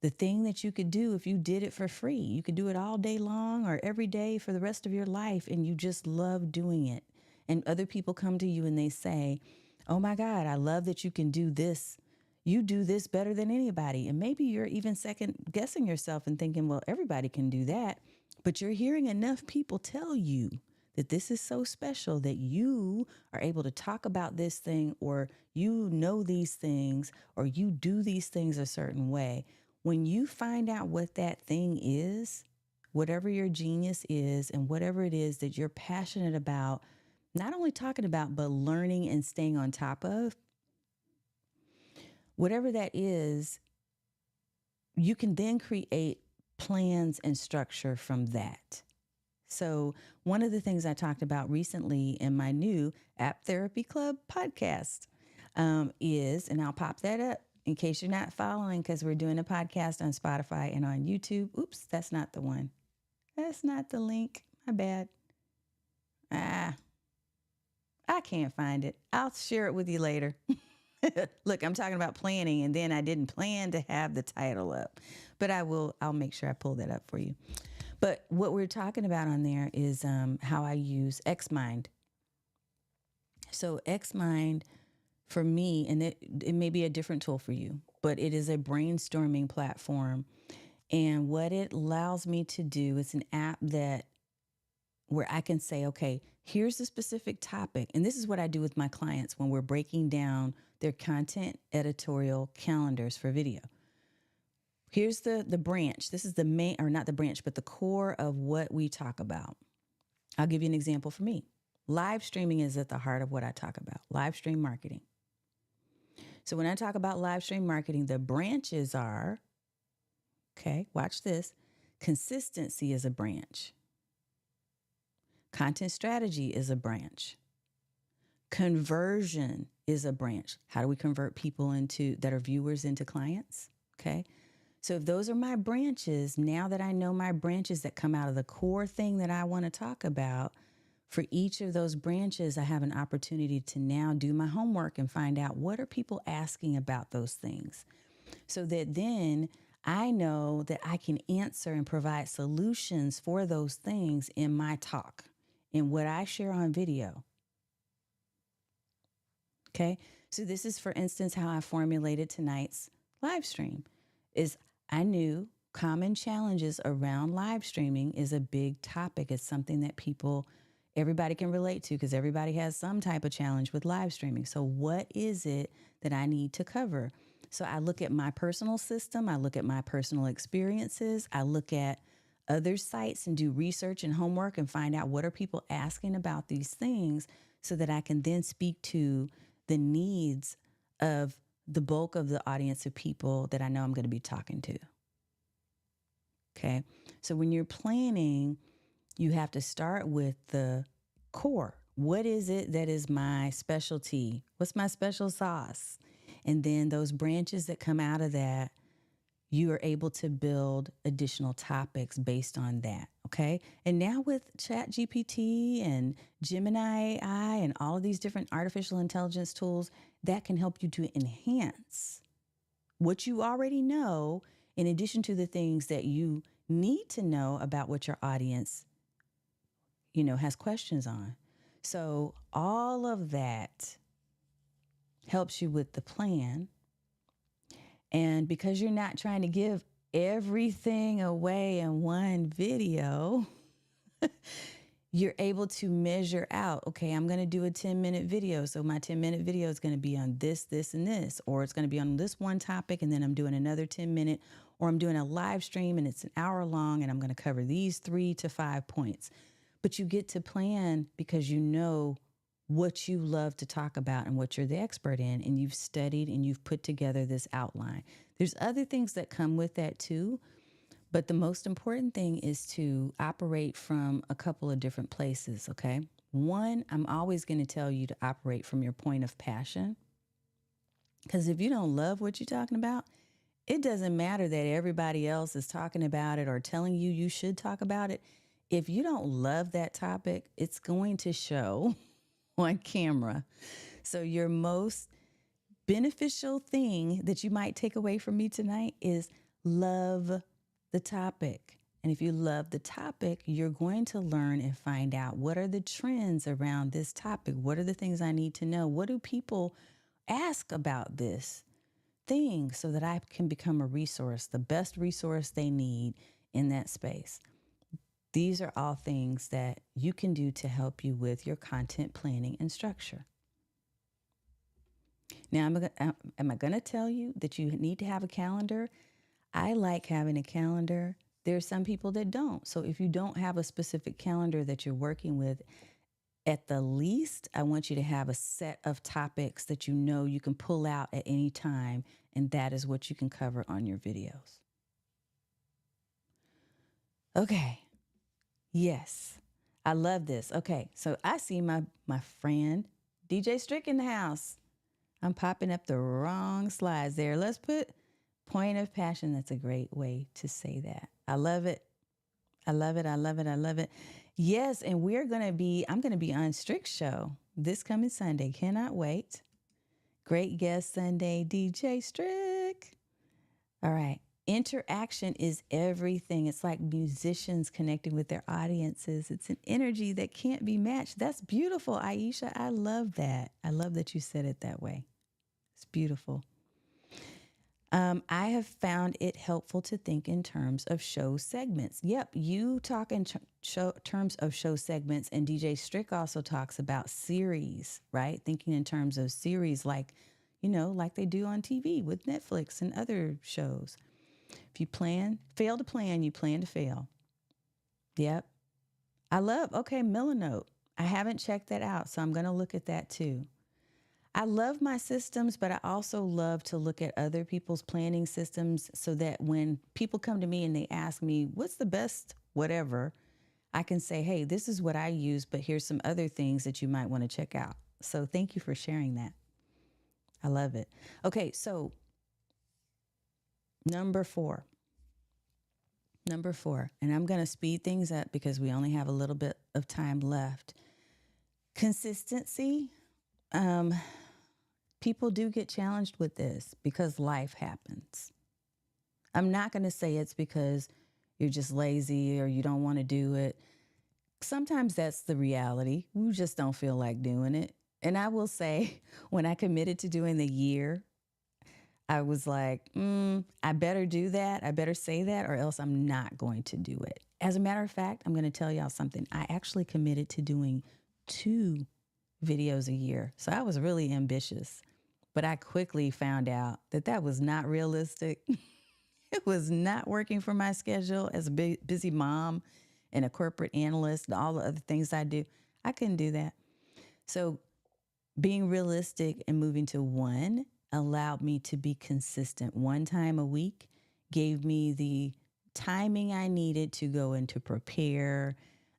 the thing that you could do if you did it for free? You could do it all day long or every day for the rest of your life, and you just love doing it. And other people come to you and they say, oh my God, I love that you can do this. You do this better than anybody. And maybe you're even second guessing yourself and thinking, well, everybody can do that. But you're hearing enough people tell you that this is so special that you are able to talk about this thing, or you know these things, or you do these things a certain way. When you find out what that thing is, whatever your genius is and whatever it is that you're passionate about, not only talking about, but learning and staying on top of, whatever that is, you can then create plans and structure from that. So one of the things I talked about recently in my new App Therapy Club podcast is, and I'll pop that up In case you're not following, because we're doing a podcast on Spotify and on YouTube. Oops, that's not the one. That's not the link. My bad. I can't find it. I'll share it with you later. Look, I'm talking about planning, and then I didn't plan to have the title up, but I'll make sure I pull that up for you. But what we're talking about on there is how I use Xmind. So Xmind for me, and it may be a different tool for you, but it is a brainstorming platform. And what it allows me to do is an app where I can say, okay, here's the specific topic. And this is what I do with my clients when we're breaking down their content editorial calendars for video. Here's the branch. This is the main, or not the branch, but the core of what we talk about. I'll give you an example for me. Live streaming is at the heart of what I talk about, live stream marketing. So when I talk about live stream marketing, the branches are, okay, watch this. Consistency is a branch. Content strategy is a branch. Conversion is a branch. How do we convert people that are viewers into clients? Okay. So if those are my branches, now that I know my branches that come out of the core thing that I want to talk about, for each of those branches, I have an opportunity to now do my homework and find out what are people asking about those things, so that then I know that I can answer and provide solutions for those things in my talk, in what I share on video. Okay. So this is, for instance, how I formulated tonight's live stream. Is I knew common challenges around live streaming is a big topic. It's something that everybody can relate to, because everybody has some type of challenge with live streaming. So what is it that I need to cover? So I look at my personal system. I look at my personal experiences. I look at other sites and do research and homework and find out what are people asking about these things, so that I can then speak to the needs of the bulk of the audience of people that I know I'm going to be talking to. Okay. So when you're planning, you have to start with the core. What is it that is my specialty? What's my special sauce? And then those branches that come out of that, you are able to build additional topics based on that. Okay. And now with ChatGPT and Gemini AI and all of these different artificial intelligence tools, that can help you to enhance what you already know, in addition to the things that you need to know about what your audience, has questions on. So all of that helps you with the plan. And because you're not trying to give everything away in one video, you're able to measure out, okay, I'm going to do a 10-minute video. So my 10-minute video is going to be on this, this, and this, or it's going to be on this one topic, and then I'm doing another 10-minute, or I'm doing a live stream and it's an hour long, and I'm going to cover these 3 to 5 points. But you get to plan because you know what you love to talk about and what you're the expert in, and you've studied and you've put together this outline. There's other things that come with that too, but the most important thing is to operate from a couple of different places, okay? One, I'm always going to tell you to operate from your point of passion, because if you don't love what you're talking about, it doesn't matter that everybody else is talking about it or telling you should talk about it. If you don't love that topic, it's going to show on camera. So your most beneficial thing that you might take away from me tonight is love the topic. And if you love the topic, you're going to learn and find out what are the trends around this topic. What are the things I need to know? What do people ask about this thing, so that I can become a resource, the best resource they need in that space. These are all things that you can do to help you with your content planning and structure. Now, am I going to tell you that you need to have a calendar? I like having a calendar. There are some people that don't. So if you don't have a specific calendar that you're working with, at the least, I want you to have a set of topics that you can pull out at any time, and that is what you can cover on your videos. Okay. Yes, I love this. Okay, so I see my friend DJ Strick in the house. I'm popping up the wrong slides there. Let's put point of passion. That's a great way to say that. I love it. I love it. I love it. I love it. Yes, and I'm going to be on Strick's show this coming Sunday. Cannot wait. Great guest Sunday, DJ Strick. All right. Interaction is everything. It's like musicians connecting with their audiences. It's an energy that can't be matched. That's beautiful, Aisha. I love that. I love that you said it that way. It's beautiful. I have found it helpful to think in terms of show segments. Yep, you talk in terms of show segments, and DJ Strick also talks about series, right? Thinking in terms of series like they do on TV with Netflix and other shows. If you fail to plan, you plan to fail. Yep. Okay, Milanote. I haven't checked that out, so I'm going to look at that too. I love my systems, but I also love to look at other people's planning systems so that when people come to me and they ask me, what's the best whatever, I can say, hey, this is what I use, but here's some other things that you might want to check out. So thank you for sharing that. I love it. Okay, so number four, and I'm going to speed things up because we only have a little bit of time left. Consistency. People do get challenged with this because life happens. I'm not going to say it's because you're just lazy or you don't want to do it. Sometimes that's the reality. We just don't feel like doing it. And I will say, when I committed to doing the year, I was like, I better do that. I better say that, or else I'm not going to do it. As a matter of fact, I'm going to tell y'all something. I actually committed to doing 2 videos a year. So I was really ambitious. But I quickly found out that was not realistic. It was not working for my schedule as a busy mom and a corporate analyst and all the other things I do. I couldn't do that. So being realistic and moving to 1 allowed me to be consistent. 1 time a week gave me the timing I needed to go and to prepare,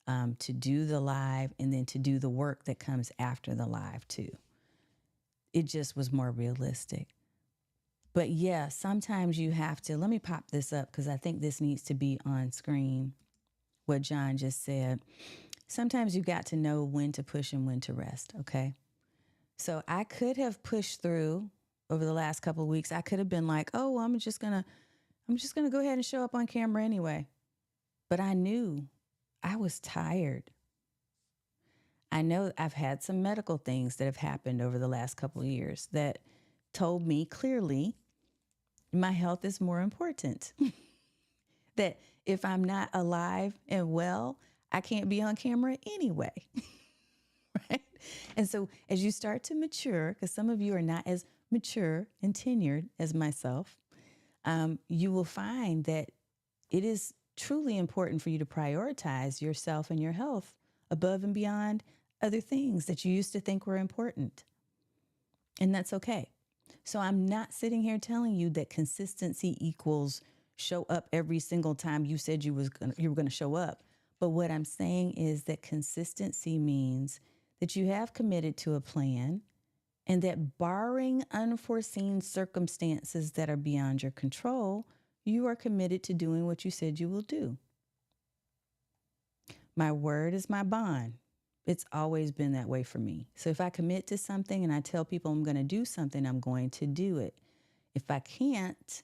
to do the live, and then to do the work that comes after the live too. It just was more realistic. But yeah, sometimes you have to, let me pop this up because I think this needs to be on screen, what John just said. Sometimes you got to know when to push and when to rest, okay? So I could have pushed through over the last couple of weeks. I could have been like, oh, I'm just gonna go ahead and show up on camera anyway. But I knew I was tired. I know I've had some medical things that have happened over the last couple of years that told me clearly my health is more important. That if I'm not alive and well, I can't be on camera anyway. Right? And so as you start to mature, because some of you are not as mature and tenured as myself, you will find that it is truly important for you to prioritize yourself and your health above and beyond other things that you used to think were important. And that's okay. So I'm not sitting here telling you that consistency equals show up every single time you said you were going to show up. But what I'm saying is that consistency means that you have committed to a plan and that barring unforeseen circumstances that are beyond your control, you are committed to doing what you said you will do. My word is my bond. It's always been that way for me. So if I commit to something and I tell people I'm going to do something, I'm going to do it. If I can't,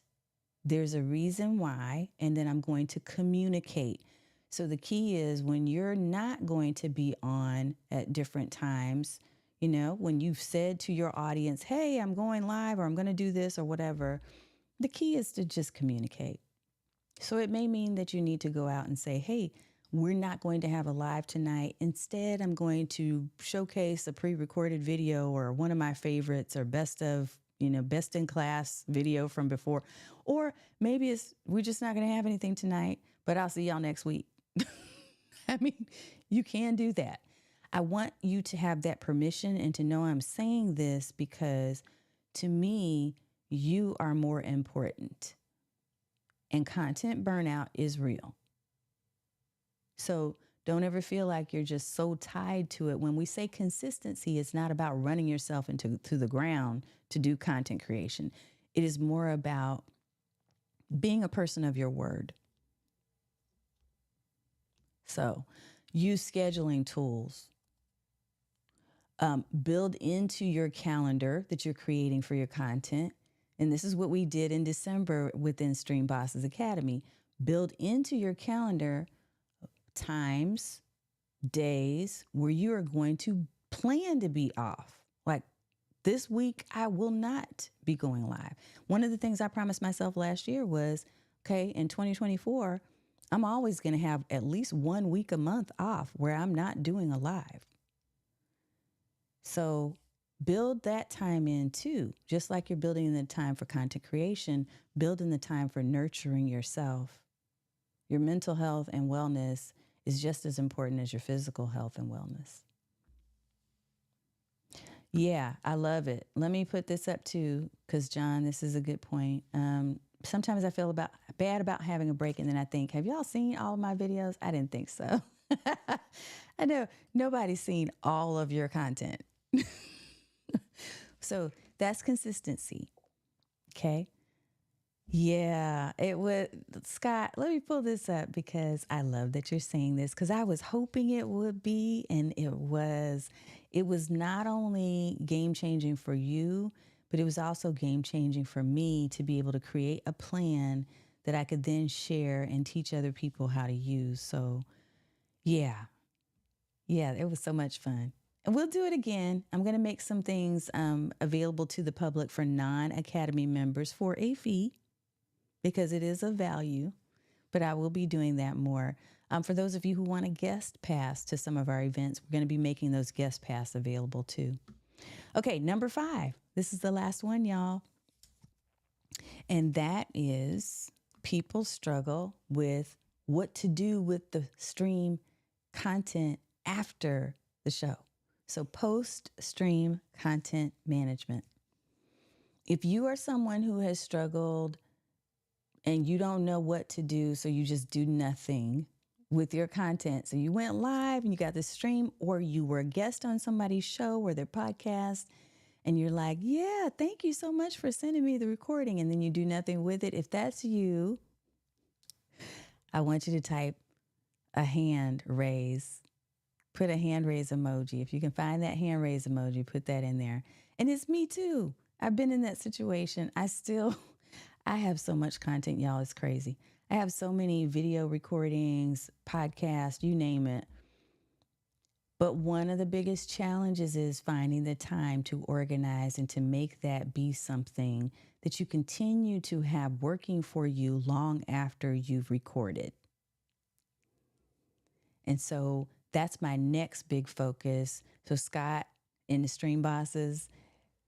there's a reason why, and then I'm going to communicate. So the key is when you're not going to be on at different times, when you've said to your audience, hey, I'm going live or I'm going to do this or whatever, the key is to just communicate. So it may mean that you need to go out and say, hey, we're not going to have a live tonight. Instead, I'm going to showcase a pre-recorded video or one of my favorites or best in class video from before. Or maybe we're just not going to have anything tonight, but I'll see y'all next week. I mean, you can do that. I want you to have that permission and to know I'm saying this because to me, you are more important. And content burnout is real. So Don't ever feel like you're just so tied to it. When we say consistency, it's not about running yourself into to the ground to do content creation. It is more about being a person of your word. So use scheduling tools. Build into your calendar that you're creating for your content. And this is what we did in December within Stream Bosses Academy. Build into your calendar times, days where you are going to plan to be off. Like this week, I will not be going live. One of the things I promised myself last year was, okay, in 2024, I'm always going to have at least 1 week a month off where I'm not doing a live. So build that time in too. Just like you're building in the time for content creation, build in the time for nurturing yourself. Your mental health and wellness is just as important as your physical health and wellness. Yeah, I love it. Let me put this up too, because John, this is a good point. Sometimes I feel bad about having a break, and then I think, have y'all seen all of my videos? I didn't think so. I know nobody's seen all of your content. So that's consistency. Okay. Yeah, it would. Scott, let me pull this up because I love that you're saying this because I was hoping it would be, and it was. It was not only game changing for you, but it was also game changing for me to be able to create a plan that I could then share and teach other people how to use. So, yeah, it was so much fun. And we'll do it again. I'm going to make some things available to the public for non-Academy members for a fee because it is of value, but I will be doing that more. For those of you who want a guest pass to some of our events, we're going to be making those guest pass available too. Okay, number 5. This is the last one, y'all. And that is people struggle with what to do with the stream content after the show. So post-stream content management. If you are someone who has struggled and you don't know what to do, so you just do nothing with your content. So you went live and you got the stream, or you were a guest on somebody's show or their podcast, and you're like, yeah, thank you so much for sending me the recording, and then you do nothing with it. If that's you, I want you to type a hand raise. Put a hand raise emoji. If you can find that hand raise emoji, put that in there. And it's me too. I've been in that situation. I have so much content, y'all. It's crazy. I have so many video recordings, podcasts, you name it. But one of the biggest challenges is finding the time to organize and to make that be something that you continue to have working for you long after you've recorded. And so that's my next big focus. So Scott, in the Stream Bosses,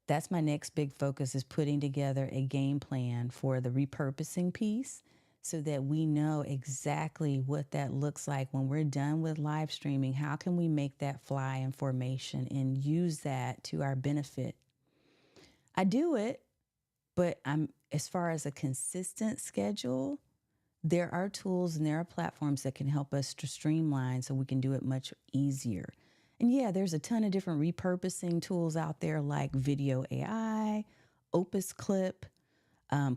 that's my next big focus, is putting together a game plan for the repurposing piece so that we know exactly what that looks like when we're done with live streaming. How can we make that fly in formation and use that to our benefit? I do it, but as far as a consistent schedule, there are tools and there are platforms that can help us to streamline so we can do it much easier. And yeah, there's a ton of different repurposing tools out there like Video AI, Opus Clip,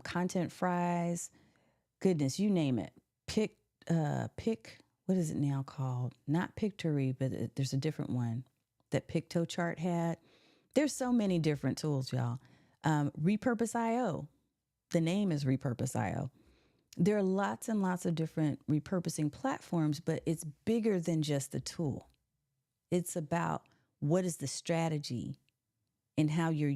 Content Fries, goodness, you name it. Pick, what is it now called? Not Pictory, but there's a different one that PictoChart had. There's so many different tools, y'all. Repurpose.io. The name is Repurpose.io. There are lots and lots of different repurposing platforms, but it's bigger than just the tool. It's about what is the strategy and how you're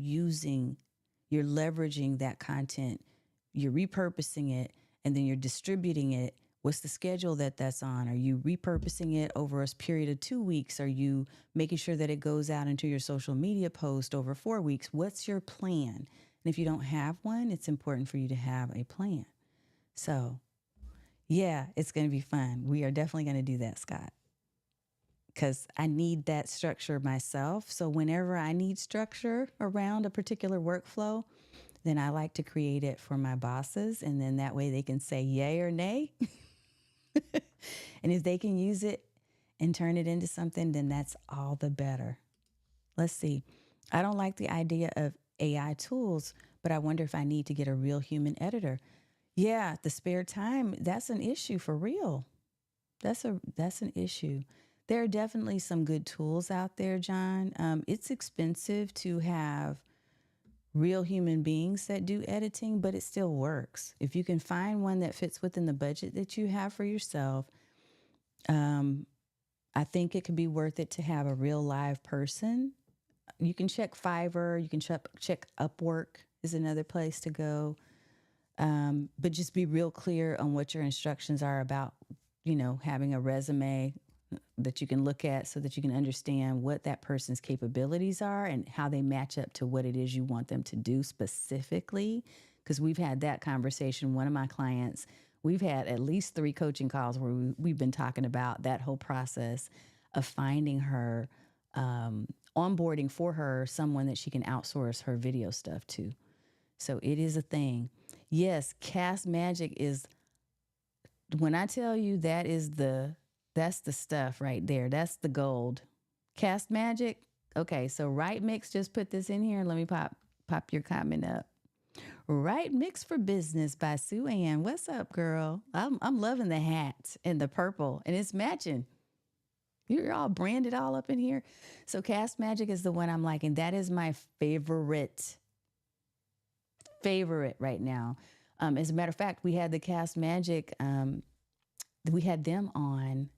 leveraging that content. You're repurposing it, and then you're distributing it. What's the schedule that's on? Are you repurposing it over a period of 2 weeks? Are you making sure that it goes out into your social media post over 4 weeks? What's your plan? And if you don't have one, it's important for you to have a plan. So, yeah, it's going to be fun. We are definitely going to do that, Scott, because I need that structure myself. So whenever I need structure around a particular workflow, then I like to create it for my bosses. And then that way they can say yay or nay. And if they can use it and turn it into something, then that's all the better. Let's see. I don't like the idea of AI tools, but I wonder if I need to get a real human editor. Yeah, the spare time, that's an issue for real. That's an issue. There are definitely some good tools out there, John. It's expensive to have real human beings that do editing, but it still works. If you can find one that fits within the budget that you have for yourself, um, I think it could be worth it to have a real live person. You can check Fiverr, you can check Upwork is another place to go. But just be real clear on what your instructions are about, having a resume that you can look at so that you can understand what that person's capabilities are and how they match up to what it is you want them to do specifically. Because we've had that conversation. One of my clients, we've had at least 3 coaching calls where we've been talking about that whole process of finding her, onboarding for her someone that she can outsource her video stuff to. So it is a thing. Yes, Cast Magic is, when I tell you that's the stuff right there. That's the gold. Cast Magic. Okay, so Right Mix just put this in here. Let me pop your comment up. Right Mix for Business by Sue Ann. What's up, girl? I'm loving the hat and the purple, and it's matching. You're all branded all up in here. So Cast Magic is the one I'm liking. That is my favorite right now. As a matter of fact, we had the Cast Magic. We had them on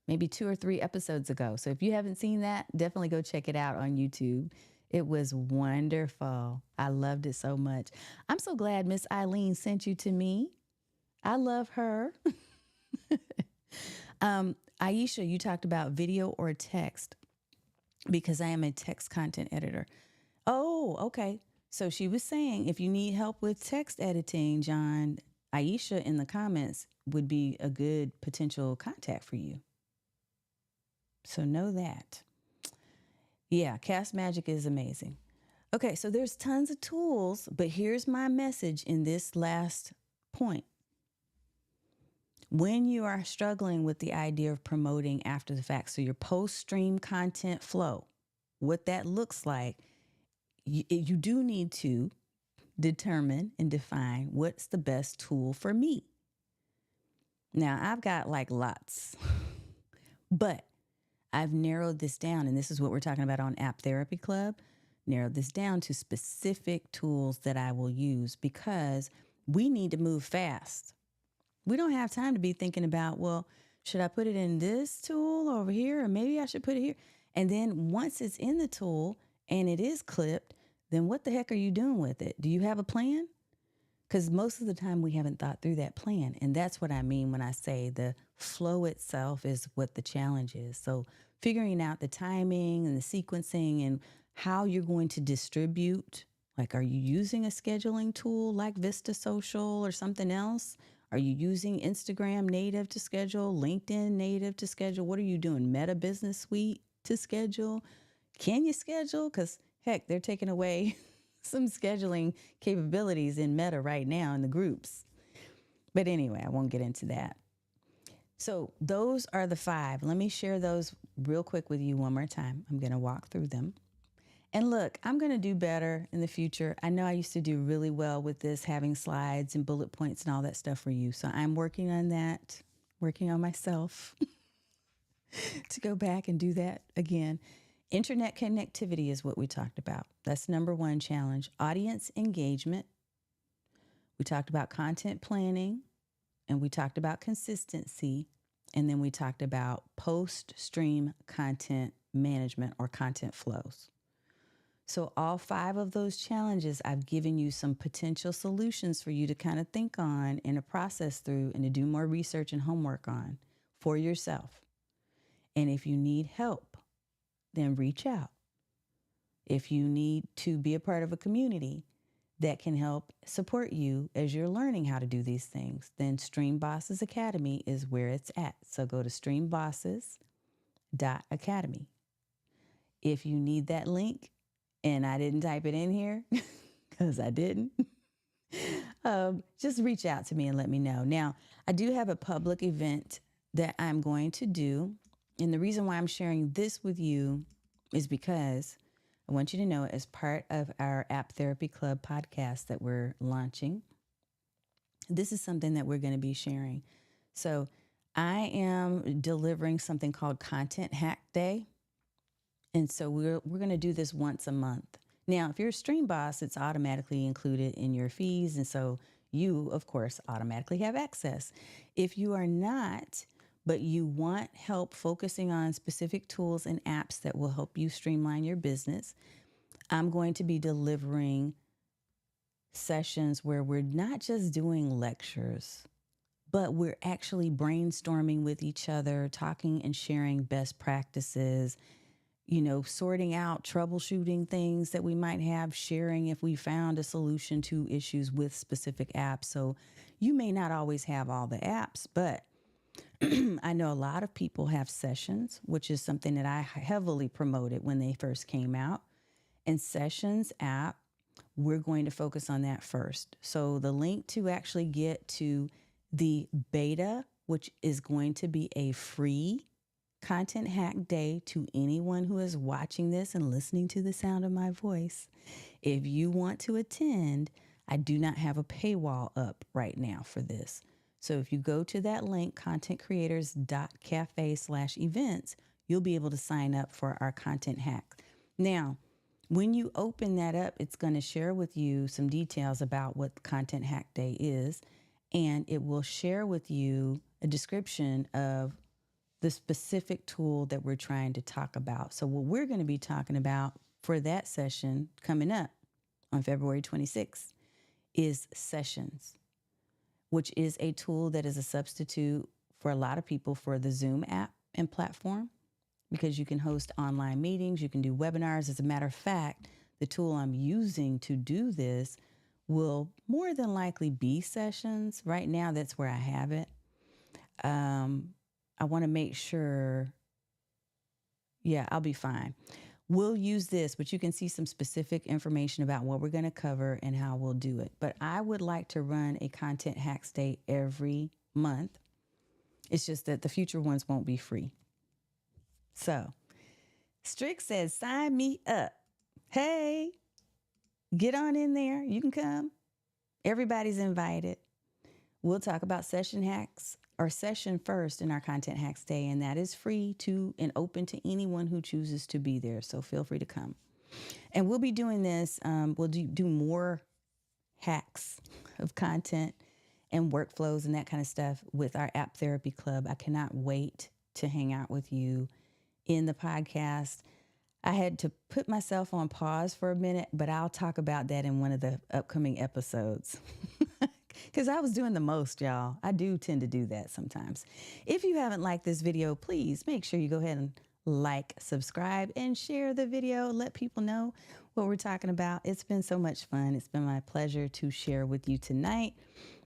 maybe 2 or 3 episodes ago. So if you haven't seen that, definitely go check it out on YouTube. It was wonderful. I loved it so much. I'm so glad Miss Eileen sent you to me. I love her. Aisha, you talked about video or text because I am a text content editor. Oh, okay. So she was saying if you need help with text editing, John, Aisha in the comments would be a good potential contact for you. So know that. Yeah, Cast Magic is amazing. Okay, so there's tons of tools, but here's my message in this last point. When you are struggling with the idea of promoting after the fact, so your post-stream content flow, what that looks like, you do need to determine and define what's the best tool for me. Now, I've got like lots, but I've narrowed this down, and this is what we're talking about on App Therapy Club, narrowed this down to specific tools that I will use because we need to move fast. We don't have time to be thinking about, well, should I put it in this tool over here, or maybe I should put it here? And then once it's in the tool and it is clipped, then what the heck are you doing with it? Do you have a plan? Because most of the time we haven't thought through that plan. And that's what I mean when I say the flow itself is what the challenge is. So figuring out the timing and the sequencing and how you're going to distribute. Like, are you using a scheduling tool like Vista Social or something else? Are you using Instagram native to schedule, LinkedIn native to schedule? What are you doing? Meta Business Suite to schedule? Can you schedule? Because heck, they're taking away some scheduling capabilities in Meta right now in the groups. But anyway, I won't get into that. So those are the 5. Let me share those real quick with you one more time. I'm going to walk through them. And look, I'm going to do better in the future. I know I used to do really well with this, having slides and bullet points and all that stuff for you. So I'm working on that, working on myself to go back and do that again. Internet connectivity is what we talked about. That's number 1 challenge. Audience engagement. We talked about content planning, and we talked about consistency. And then we talked about post-stream content management or content flows. So all 5 of those challenges, I've given you some potential solutions for you to kind of think on and to process through and to do more research and homework on for yourself. And if you need help, then reach out. If you need to be a part of a community that can help support you as you're learning how to do these things, then Stream Bosses Academy is where it's at. So go to streambosses.academy. If you need that link, and I didn't type it in here because I didn't, just reach out to me and let me know. Now, I do have a public event that I'm going to do And the reason why I'm sharing this with you is because I want you to know, as part of our App Therapy Club podcast that we're launching, this is something that we're going to be sharing. So I am delivering something called Content Hack Day. And so we're going to do this once a month. Now, if you're a stream boss, it's automatically included in your fees. And so you, of course, automatically have access. If you are not, but you want help focusing on specific tools and apps that will help you streamline your business, I'm going to be delivering sessions where we're not just doing lectures, but we're actually brainstorming with each other, talking and sharing best practices, sorting out troubleshooting things that we might have, sharing if we found a solution to issues with specific apps. So you may not always have all the apps, but I know a lot of people have sessions, which is something that I heavily promoted when they first came out. And Sessions app, we're going to focus on that first. So the link to actually get to the beta, which is going to be a free Content Hack Day to anyone who is watching this and listening to the sound of my voice. If you want to attend, I do not have a paywall up right now for this. So if you go to that link, contentcreators.cafe/events, you'll be able to sign up for our content hack. Now, when you open that up, it's going to share with you some details about what Content Hack Day is, and it will share with you a description of the specific tool that we're trying to talk about. So what we're going to be talking about for that session coming up on February 26th is Sessions, which is a tool that is a substitute for a lot of people for the Zoom app and platform, because you can host online meetings, you can do webinars. As a matter of fact, the tool I'm using to do this will more than likely be Sessions. Right now, that's where I have it. I want to make sure, I'll be fine. We'll use this, but you can see some specific information about what we're going to cover and how we'll do it. But I would like to run a Content Hacks Day every month. It's just that the future ones won't be free. So Strick says, sign me up. Hey, get on in there. You can come. Everybody's invited. We'll talk about session hacks or session first in our Content Hacks Day, and that is free to and open to anyone who chooses to be there. So feel free to come. And we'll be doing this. We'll do more hacks of content and workflows and that kind of stuff with our App Therapy Club. I cannot wait to hang out with you in the podcast. I had to put myself on pause for a minute, but I'll talk about that in one of the upcoming episodes. Because I was doing the most, y'all. I do tend to do that sometimes. If you haven't liked this video, please make sure you go ahead and like, subscribe, and share the video. Let people know what we're talking about. It's been so much fun. It's been my pleasure to share with you tonight.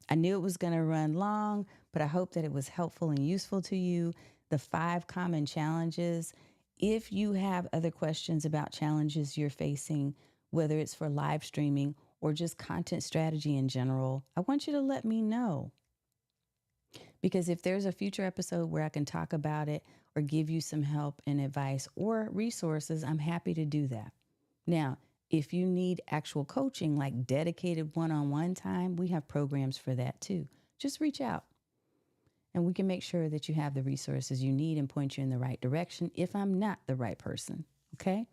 I knew it was going to run long, but I hope that it was helpful and useful to you. The 5 common challenges. If you have other questions about challenges you're facing, whether it's for live streaming or just content strategy in general, I want you to let me know. Because if there's a future episode where I can talk about it or give you some help and advice or resources, I'm happy to do that. Now, if you need actual coaching, like dedicated one-on-one time, we have programs for that too. Just reach out and we can make sure that you have the resources you need and point you in the right direction if I'm not the right person. Okay?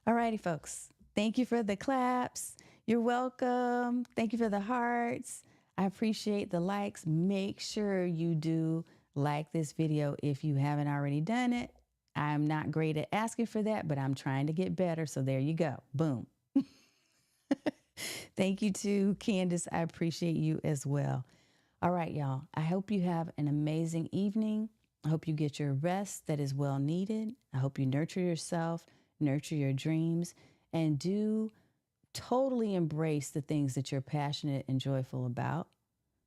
All righty, folks. Thank you for the claps. You're welcome. Thank you for the hearts. I appreciate the likes. Make sure you do like this video if you haven't already done it. I'm not great at asking for that, but I'm trying to get better. So there you go. Boom. Thank you to Candace. I appreciate you as well. All right, y'all. I hope you have an amazing evening. I hope you get your rest that is well needed. I hope you nurture yourself, nurture your dreams, and do totally embrace the things that you're passionate and joyful about,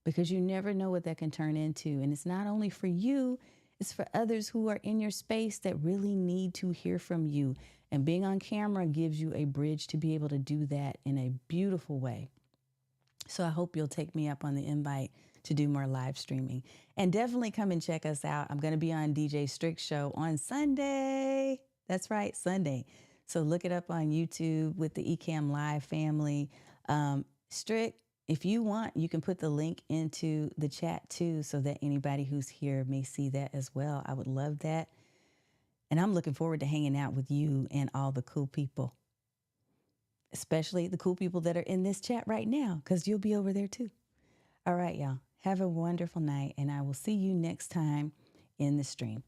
because you never know what that can turn into. And it's not only for you, it's for others who are in your space that really need to hear from you. And being on camera gives you a bridge to be able to do that in a beautiful way. So I hope you'll take me up on the invite to do more live streaming. And definitely come and check us out. I'm going to be on DJ Strick's show on Sunday. That's right, Sunday. So look it up on YouTube with the Ecamm Live family. Strick, if you want, you can put the link into the chat too so that anybody who's here may see that as well. I would love that. And I'm looking forward to hanging out with you and all the cool people, especially the cool people that are in this chat right now, because you'll be over there too. All right, y'all. Have a wonderful night, and I will see you next time in the stream.